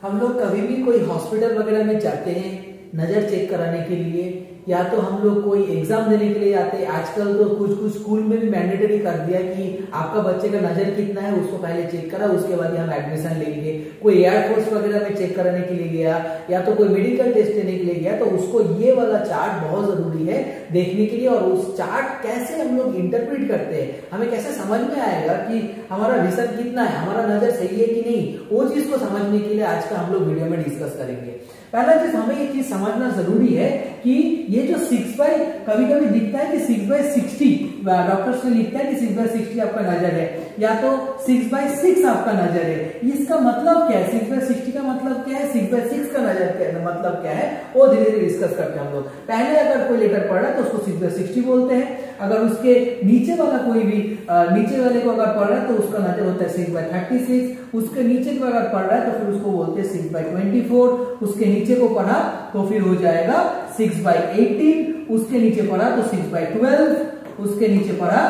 हम लोग कभी भी कोई हॉस्पिटल वगैरह में जाते हैं नजर चेक कराने के लिए, या तो हम लोग कोई एग्जाम देने के लिए जाते हैं। आजकल तो कुछ कुछ स्कूल में भी मैंडेटरी कर दिया कि आपका बच्चे का नजर कितना है उसको पहले चेक करा, उसके बाद हम एडमिशन लेंगे। कोई एयरफोर्स वगैरह में चेक कराने के लिए गया या तो कोई मेडिकल टेस्ट देने के लिए गया, तो उसको ये वाला चार्ट बहुत जरूरी है देखने के लिए। और उस चार्ट कैसे हम लोग इंटरप्रेट करते हैं, हमें कैसे समझ में आएगा कि हमारा विजन कितना है, हमारा नजर सही है कि नहीं, वो चीज को समझने के लिए आज का हम लोग वीडियो में डिस्कस करेंगे। पहला चीज हमें ये चीज समझना जरूरी है कि ये जो 6 कभी कभी दिखता है कि 6/60, डॉक्टर्स ने लिखता है कि 6/60 आपका नजर है, या तो 6/6 आपका नजर है। इसका मतलब क्या है, 6/60 का मतलब क्या है, 6/6 का नजर क्या मतलब क्या है, वो धीरे धीरे डिस्कस करते हैं हम लोग। पहले अगर कोई लेटर पढ़ रहा है तो उसको 6/60 बोलते हैं। अगर उसके नीचे वाला कोई भी नीचे वाले को अगर पढ़ रहा है तो उसका नजर होता है 6/36। उसके नीचे को अगर पढ़ रहा है तो फिर उसको बोलते हैं 6/24। उसके नीचे को पढ़ा तो फिर हो जाएगा 6/18। उसके नीचे पढ़ा तो 6/12। उसके नीचे पढ़ा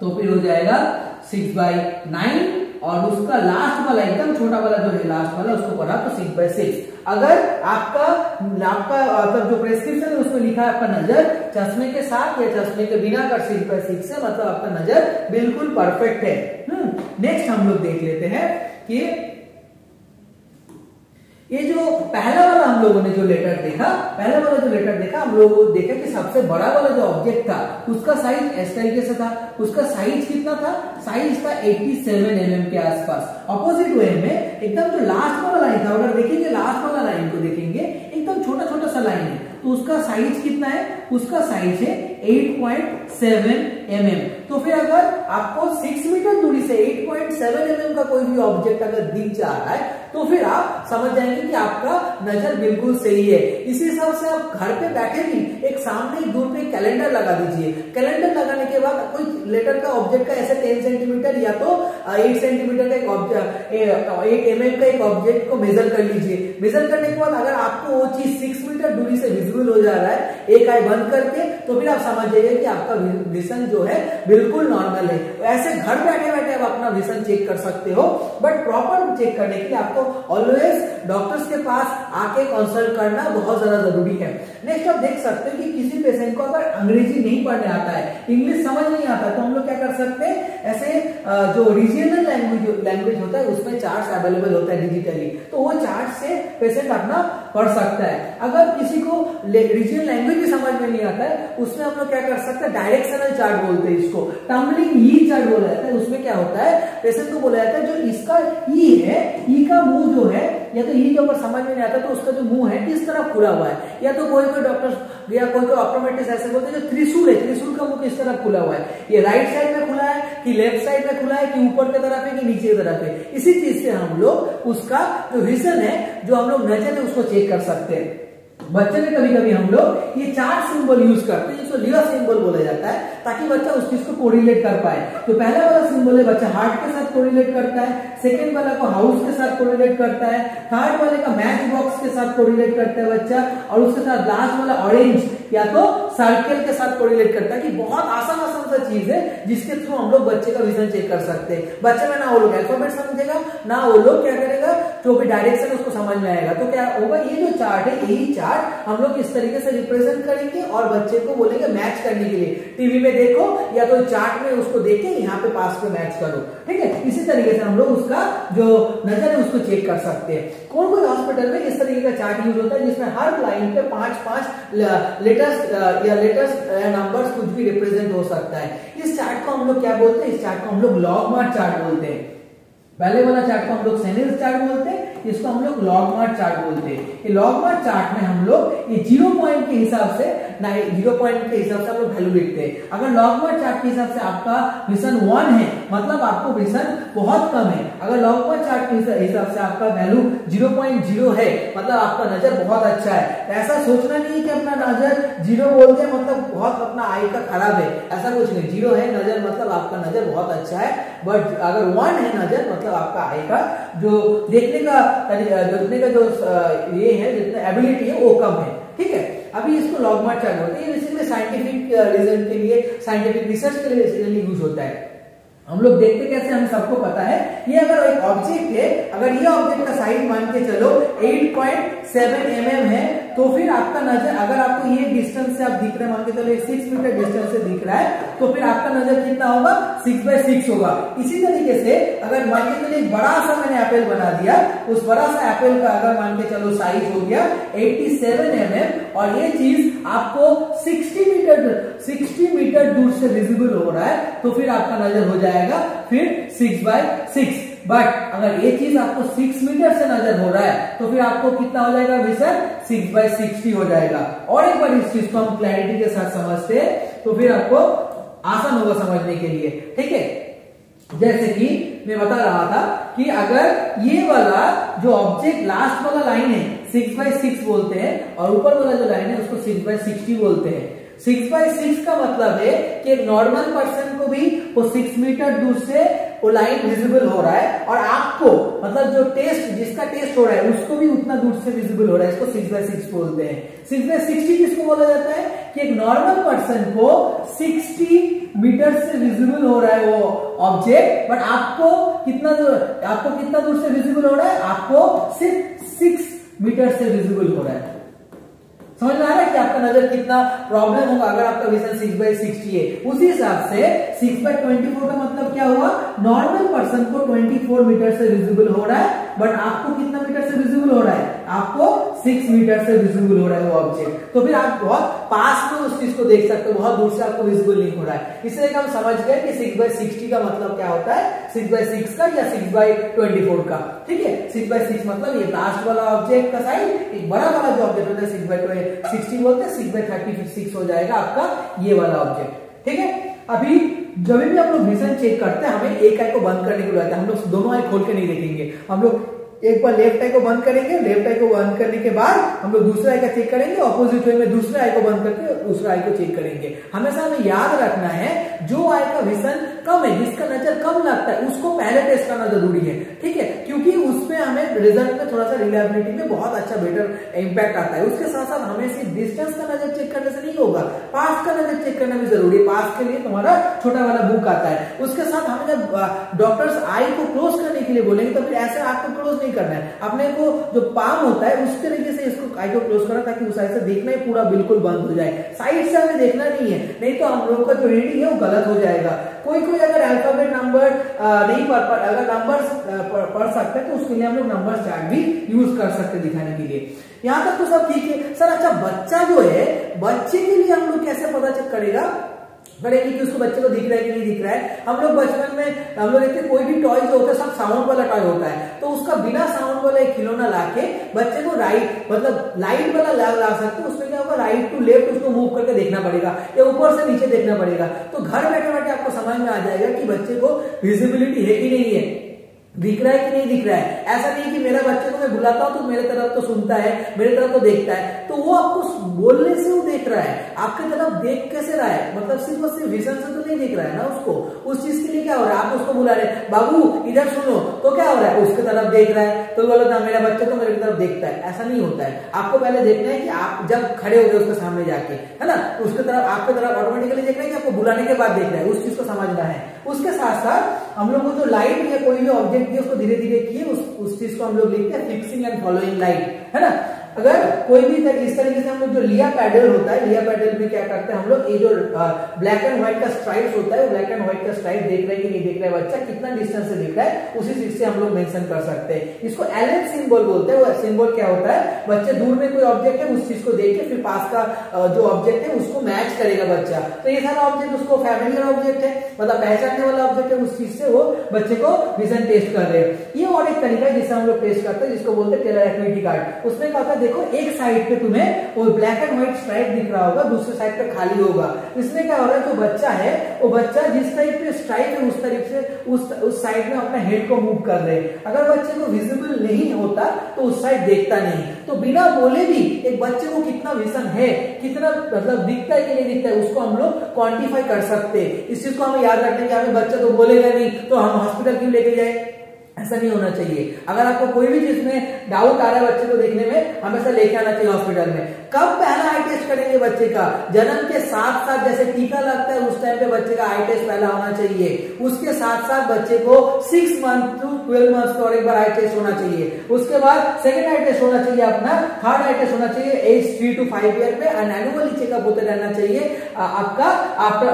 तो फिर हो जाएगा 6/9। और उसका लास्ट वाला एकदम छोटा वाला जो है लास्ट वाला उसको पढ़ा तो 6/6। अगर आपका मतलब जो प्रेस्क्रिप्शन है उसमें लिखा है आपका नजर चश्मे के साथ या चश्मे के बिना अगर 6/6 है, मतलब आपका नजर बिल्कुल परफेक्ट है। नेक्स्ट हम लोग देख लेते हैं कि ये जो पहला वाला हम लोगों ने जो लेटर देखा, पहला वाला जो लेटर देखा हम लोगों को देखा कि सबसे बड़ा वाला जो ऑब्जेक्ट था उसका साइज इस तरीके से था। उसका साइज कितना था, साइज था 87 mm के आसपास। अपोजिट वे में एकदम जो लास्ट वाला लाइन था, अगर देखेंगे लास्ट वाला लाइन को देखेंगे एकदम छोटा छोटा सा लाइन है, तो उसका साइज कितना है, उसका साइज है 8.7 mm। तो फिर अगर आपको 6 मीटर दूरी से 8.7 mm का कोई भी ऑब्जेक्ट अगर दिख जा रहा है तो फिर आप समझ जाएंगे कि आपका नजर बिल्कुल सही है। इसी हिसाब से आप घर पे बैठे भी एक सामने दूर पे कैलेंडर लगा दीजिए। कैलेंडर लगाने के बाद कोई लेटर का ऑब्जेक्ट का ऐसे 10 सेंटीमीटर या तो 8 सेंटीमीटर का एक ऑब्जेक्ट 8 mm का एक ऑब्जेक्ट को मेजर कर लीजिए। मेजर करने के बाद अगर आपको वो चीज 6 मीटर दूरी से विजिबल हो जा रहा है एक आई बंद करके, तो फिर आप समझ जाइए कि आपका विजन जो है बिल्कुल नॉर्मल है। ऐसे घर बैठे बैठे आप अपना विजन चेक कर सकते हो, बट प्रॉपर चेक करने के लिए आपको ऑलवेज डॉक्टर्स के पास आके कंसल्ट करना बहुत ज्यादा जरूरी है। नेक्स्ट आप देख सकते हैं कि किसी पेशेंट को अगर अंग्रेजी नहीं पढ़ने आता है, इंग्लिश समझ नहीं आता, तो हम लोग क्या कर सकते हैं, ऐसे जो रीजनल लैंग्वेज होता है उसमें चार्ट्स अवेलेबल होता है डिजिटली, तो वो चार्ट से पेशेंट अपना पढ़ सकता है। अगर किसी को रीजनल लैंग्वेज भी समझ में नहीं आता है, उसमें हम लोग क्या कर सकते हैं, डायरेक्शनल चार्ट बोलते हैं इसको, टम्बलिंग ई चार्ट बोला जाता है। उसमें क्या होता है, पेशेंट को बोला जाता है जो इसका ई है, ई का मुंह जो है, या तो ई के ऊपर समझ में नहीं आता तो उसका जो मुंह है किस तरफ खुला हुआ है, या तो कोई कोई डॉक्टर या कोई कोई ऑप्टोमेट्रिस्ट ऐसे बोलते हैं जो त्रिशूल है, त्रिशूल का मुंह किस तरफ खुला हुआ है, ये राइट साइड में खुला है कि लेफ्ट साइड में खुला है कि ऊपर की तरफ है कि नीचे की तरफ है। इसी चीज से हम लोग उसका जो विजन है, जो हम लोग नजर है, उसको चेक कर सकते हैं। बच्चे में कभी कभी हम लोग ये चार्ट सिंबल यूज करते हैं जिसको लियर सिंबल बोला जाता है, ताकि बच्चा उस चीज को कोरिलेट कर पाए। तो पहला वाला सिंबल है बच्चा हार्ट के साथ कोरिलेट करता है, सेकंड वाला को हाउस के साथ कोरिलेट करता है, थर्ड वाले का मैच बॉक्स के साथ कोरिलेट करता है बच्चा, और उसके साथ लास्ट वाला ऑरेंज या तो सर्कल के साथ कोरिलेट करता है। कि बहुत आसान आसान सा चीज है जिसके थ्रू हम लोग बच्चे का विजन चेक कर सकते हैं। बच्चे में ना वो लोग अल्फाबेट समझेगा, ना वो लोग क्या करेगा, जो भी डायरेक्शन उसको समझ में आएगा। तो क्या होगा, ये जो चार्ट है, यही चार्ट हम लोग इस तरीके से रिप्रेजेंट करेंगे और बच्चे को बोलेंगे मैच करने के लिए, टीवी में देखो या तो चार्ट में उसको देख के यहाँ पे पास पे मैच करो। ठीक है, इसी तरीके से हम लोग उसका जो नजर है उसको चेक कर सकते हैं। कौन कोई हॉस्पिटल में इस तरीके का चार्ट यूज होता है जिसमें हर लाइन पे 5-5 लेटर्स नंबर्स कुछ भी रिप्रेजेंट हो सकता है। इस चार्ट को हम लोग क्या बोलते हैं, इस चार्ट को हम लोग लॉगमार्क चार्ट बोलते हैं। पहले वाला चार्ट को हम लोग सेनेस चार्ट बोलते हैं, इसको हम लोग लॉगमार्क चार्ट बोलते हैं। ये लॉगमार्क चार्ट में हम लोग ये 0 पॉइंट के हिसाब से 0 पॉइंट के हिसाब से हम लोग वैल्यू लिखते हैं। अगर लॉगमार्क चार्ट के हिसाब से आपका विजन 1 है, मतलब आपको विजन बहुत कम है। अगर लॉगमार्क चार्ट के हिसाब से आपका वैल्यू 0.0 है, मतलब आपका नजर बहुत अच्छा है। ऐसा सोचना नहीं कि अपना नजर 0 बोलते हैं मतलब बहुत अपना आई का खराब है, ऐसा कुछ नहीं। 0 है नजर मतलब आपका नजर बहुत अच्छा है, बट अगर 1 है नजर मतलब आपका आई का जो देखने का जो ये है, जितना एबिलिटी है वो कम है। ठीक है, अभी इसको लॉगमार्क चार्ट बोलते हैं। ये बेसिकली साइंटिफिक रीजन के लिए, साइंटिफिक रिसर्च के लिए यूज होता है। हम लोग देखते कैसे, हमें सबको पता है, ये अगर एक ऑब्जेक्ट है, अगर ये ऑब्जेक्ट का साइज मान के चलो 8.7 mm है, तो फिर आपका नजर, अगर आपको ये डिस्टेंस से आप दिख रहे हैं, मान के चलो 6 मीटर डिस्टेंस से दिख रहा है, तो फिर आपका नजर कितना होगा, 6/6 होगा। इसी तरीके से अगर मान के चलो एक बड़ा सा मैंने एप्पल बना दिया, उस बड़ा सा एप्पल का अगर मान के चलो साइज हो गया 87 mm, और ये चीज आपको 60 मीटर दूर से विजिबल हो रहा है, तो फिर आपका नजर हो जाएगा फिर 6/6। बट अगर ये चीज आपको 6 मीटर से नजर हो रहा है, तो फिर आपको कितना हो जाएगा विजन, 6/60 हो जाएगा। और एक बार इस चीज को हम क्लैरिटी के साथ समझते हैं, तो फिर आपको आसान होगा समझने के लिए, ठीक है। जैसे कि मैं बता रहा था कि अगर ये वाला जो ऑब्जेक्ट लास्ट वाला लाइन है 6/6 बोलते हैं, और ऊपर वाला जो लाइन है उसको 6/60 बोलते हैं। 6/6 का मतलब है कि नॉर्मल पर्सन को भी वो 6 मीटर दूर से वो लाइन विजिबल हो रहा है, और आपको मतलब जो जिसका टेस्ट हो रहा है उसको भी उतना दूर से विजिबल हो रहा है, इसको 6/6 बोलते हैं। 6/60 किसको बोला जाता है कि एक नॉर्मल पर्सन को 60 मीटर से विजिबल हो रहा है वो ऑब्जेक्ट, बट आपको कितना दूर से विजिबल हो रहा है, आपको सिर्फ 6 मीटर से विजिबल हो रहा है। समझ में आ रहा है कि आपका नजर कितना प्रॉब्लम होगा अगर आपका विजन 6/60 है। उसी हिसाब से 6/24 का मतलब क्या हुआ, नॉर्मल पर्सन को 24 मीटर से विजिबल हो रहा है, बट आपको कितना मीटर से विजिबल हो रहा है, आपको 6 मीटर से विजिबल हो रहा है वो ऑब्जेक्ट। तो फिर आप बहुत पास में उस चीज को देख सकते हो, बहुत दूर से आपको विजिबल नहीं हो रहा है। इसलिए हम समझ गए कि 6/60 का मतलब क्या होता है, 6/6 का या 6/24 का, ठीक है। 6/6 मतलब ये लास्ट वाला ऑब्जेक्ट का साइज, एक बड़ा वाला जो ऑब्जेक्ट होता है 6/60 बोलते हैं, 6/36 हो जाएगा आपका ये वाला ऑब्जेक्ट, ठीक है। अभी जब भी हम लोग विजन चेक करते हैं, हमें एक आई को बंद करने को रहता है, हम लोग दोनों आई खोल के नहीं देखेंगे, हम लोग एक बार लेफ्ट आई को बंद करेंगे, लेफ्ट आई को बंद करने के बाद हम लोग दूसरा आई का चेक करेंगे, ऑपोजिट वे में दूसरे आई को बंद करके दूसरा आई को चेक करेंगे। हमेशा हमें याद रखना है जो आई का विजन कम है, जिसका नजर कम लगता है, उसको पहले टेस्ट करना जरूरी है, ठीक है, क्योंकि उसमें हमें रिजल्ट में थोड़ा सा रिलायबिलिटी में बहुत अच्छा बेटर इंपैक्ट आता है। उसके साथ साथ हमें सिर्फ डिस्टेंस का नजर चेक करने से नहीं होगा, पास का नजर चेक करना भी जरूरी है। पास के लिए तुम्हारा छोटा वाला बुक आता है, उसके साथ हमें जब डॉक्टर्स आई को क्लोज करने के लिए बोलेंगे, तो फिर ऐसे आंख को क्लोज नहीं करना है, अपने को जो पाम होता है उस तरीके से इसको आई को क्लोज करना, ताकि उस साइड से देखना ही पूरा बिल्कुल बंद हो जाए, साइड से हमें देखना नहीं है, नहीं तो हम लोगों का जो रीडिंग है वो गलत हो जाएगा। कोई अगर अल्फाबेट नंबर नहीं अगर नंबर्स पढ़ सकते हैं, तो उसके लिए हम लोग नंबर चार्ट भी यूज कर सकते हैं दिखाने के लिए। यहाँ तक तो सब ठीक है सर। अच्छा, बच्चा जो है, बच्चे के लिए हम लोग कैसे पता चेक करेगा कि उसको बच्चे को दिख रहा है कि नहीं दिख रहा है। हम लोग बचपन में हम लोग देखते कोई भी टॉय जो होता है सब साउंड वाला टॉय होता है, तो उसका बिना साउंड वाला एक खिलौना लाके बच्चे को राइट मतलब लाइट वाला ला सकते, उसमें क्या होगा, राइट टू लेफ्ट उसको मूव करके देखना पड़ेगा या ऊपर से नीचे देखना पड़ेगा। तो घर बैठे बैठे आपको समझ में आ जाएगा कि बच्चे को विजिबिलिटी है कि नहीं है, दिख रहा है कि नहीं दिख रहा है। ऐसा नहीं कि मेरा बच्चे को मैं बुलाता हूं तो मेरे तरफ तो सुनता है, मेरे तरफ तो देखता है, तो वो आपको बोलने से वो देख रहा है, आपके तरफ देख कैसे रहा है, मतलब सिर्फ और सिर्फ विजन से तो नहीं देख रहा है ना उसको। उस चीज के लिए क्या हो रहा है, आप उसको बुला रहे बाबू इधर सुनो, तो क्या हो रहा है, उसके तरफ देख रहा है, तो बोलो ना मेरा बच्चा तो मेरे तरफ देखता है। ऐसा नहीं होता है, आपको पहले देखना है कि आप जब खड़े हो गए उसके सामने जाके, है ना, उसके तरफ आपके तरफ ऑटोमेटिकली देखना है कि आपको बुलाने के बाद देख रहा है, उस चीज को समझना है। उसके साथ साथ हम लोग को जो लाइट या कोई भी ऑब्जेक्ट उसको धीरे धीरे किए, उस चीज को हम लोग लिखते हैं फिक्सिंग एंड फॉलोइंग लाइट, है ना। अगर कोई भी इस तरीके से हम लोग जो लिया पैडल होता है, लिया पैडल में क्या करते हैं हम लोग, ये जो ब्लैक एंड व्हाइट का स्ट्राइप्स होता है, ब्लैक एंड व्हाइट का स्ट्राइप देख रहे हैं कि नहीं देख रहा है बच्चा, कितना डिस्टेंस से देख रहा है, उसी चीज से हम लोग मेंशन कर सकते हैं। इसको एलन सिंबल बोलते हैं। वो सिंबल क्या होता है, बच्चे दूर में कोई ऑब्जेक्ट है उस चीज को देख के फिर पास का जो ऑब्जेक्ट है उसको मैच करेगा बच्चा। तो ये सारा ऑब्जेक्ट उसको फैमिलियर ऑब्जेक्ट है, मतलब पहचानने वाला ऑब्जेक्ट है, उस चीज से वो बच्चे को विजन टेस्ट कर रहे हैं। ये और एक तरीका है जिससे हम लोग टेस्ट करते हैं, जिसको बोलते हैं टेलर एक्टिविटी कार्ड। उसमें क्या होता है, देखो एक साइड पे तुम्हें वो ब्लैक एंड व्हाइट स्ट्राइप दिख रहा होगा, दूसरे साइड पे खाली होगा। इसमें क्या हो रहा है, जो बच्चा है वो बच्चा जिस टाइप पे स्ट्राइप है उस तरीके से उस साइड में अपना हेड को मूव कर रहे हैं। अगर बच्चे को विजिबल नहीं होता तो उस साइड देखता नहीं। तो बिना बोले भी एक बच्चे को कितना विजन है, कितना मतलब दिखता है कि नहीं दिखता है, उसको हम लोग क्वांटिफाई कर सकते हैं। इस चीज को हमें याद रखना है कि हमें बच्चा तो बोलेगा नहीं तो हम हॉस्पिटल क्यों लेके जाए, ऐसा नहीं होना चाहिए। अगर आपको कोई भी चीज में डाउट आ रहा है बच्चे को देखने में, हमेशा लेके आना चाहिए हॉस्पिटल में। कब पहला आई टेस्ट करेंगे बच्चे का? जन्म के साथ साथ जैसे टीका लगता है उस टाइम पे बच्चे का आई टेस्ट पहला होना चाहिए। उसके साथ साथ बच्चे को 6 मंथ टू 12 मंथ पर एक बार आई टेस्ट होना चाहिए। उसके बाद सेकेंड आई टेस्ट होना चाहिए अपना, थर्ड आई टेस्ट होना चाहिए एज 3 to 5 ईयर पे, एंड एनुअली चेकअप होते रहना चाहिए आपका after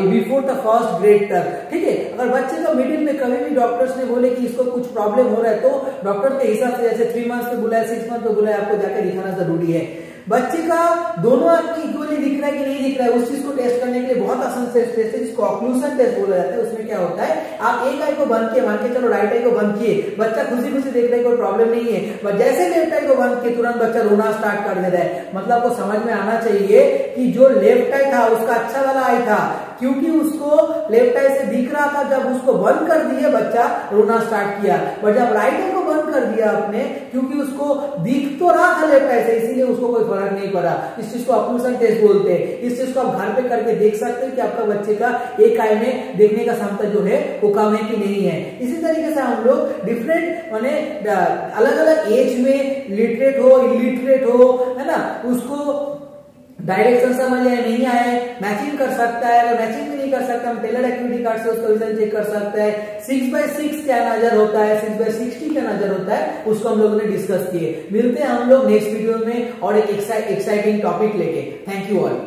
before the first grade तक। ठीक है, अगर बच्चे को मिडिल में कभी भी डॉक्टर्स ने बोले कि इसको कुछ प्रॉब्लम हो रहा है तो डॉक्टर के हिसाब से जैसे 3 मंथ पे बुलाया, 6 मंथ पे बुलाया, आपको जाकर दिखाना जरूरी है। बच्चे का दोनों आंख में इक्वली दिख रहा है कि नहीं दिख रहा है, उस चीज को टेस्ट करने के लिए बहुत आसान टेस्ट है जिसको ऑक्लूजन टेस्ट बोला जाता है। उसमें क्या होता है, आप एक आई को बंद किए, मान के चलो राइट आई को बंद किए, बच्चा खुशी खुशी देख रहा है, कोई प्रॉब्लम नहीं है, बट जैसे लेफ्ट आई को बंद किए तुरंत बच्चा रोना स्टार्ट कर दे रहा है। मतलब आपको समझ में आना चाहिए कि जो लेफ्ट आई था उसका अच्छा वाला आई था, क्योंकि उसको लेफ्ट आई से दिख रहा था, जब उसको बंद कर दिए बच्चा रोना स्टार्ट किया। बट जब राइट आई को बंद कर दिया आपने, क्योंकि उसको दिख तो रहा था लेफ्ट आई से, इसीलिए उसको कोई फर्क नहीं पड़ा। इस चीज को ऑक्लूजन टेस्ट बोलते हैं। इस चीज को आप घर पे करके देख सकते हैं कि आपका बच्चे का एक आई में देखने का क्षमता जो है वो कम है कि नहीं है। इसी तरीके से हम लोग डिफरेंट माने अलग अलग एज में लिटरेट हो इलिटरेट हो, है ना, उसको डायरेक्शन समझ आए नहीं आए मैचिंग कर सकता है। अगर मैचिंग भी नहीं कर सकता, हम टेलर एक्टिविटी कार्ड से उसका विजन चेक कर सकते हैं। 6x6 क्या नजर होता है, 6x60 क्या नजर होता है, उसको हम लोगों ने डिस्कस किए। मिलते हैं हम लोग नेक्स्ट वीडियो में और एक एक्साइटिंग टॉपिक लेके। Thank you all.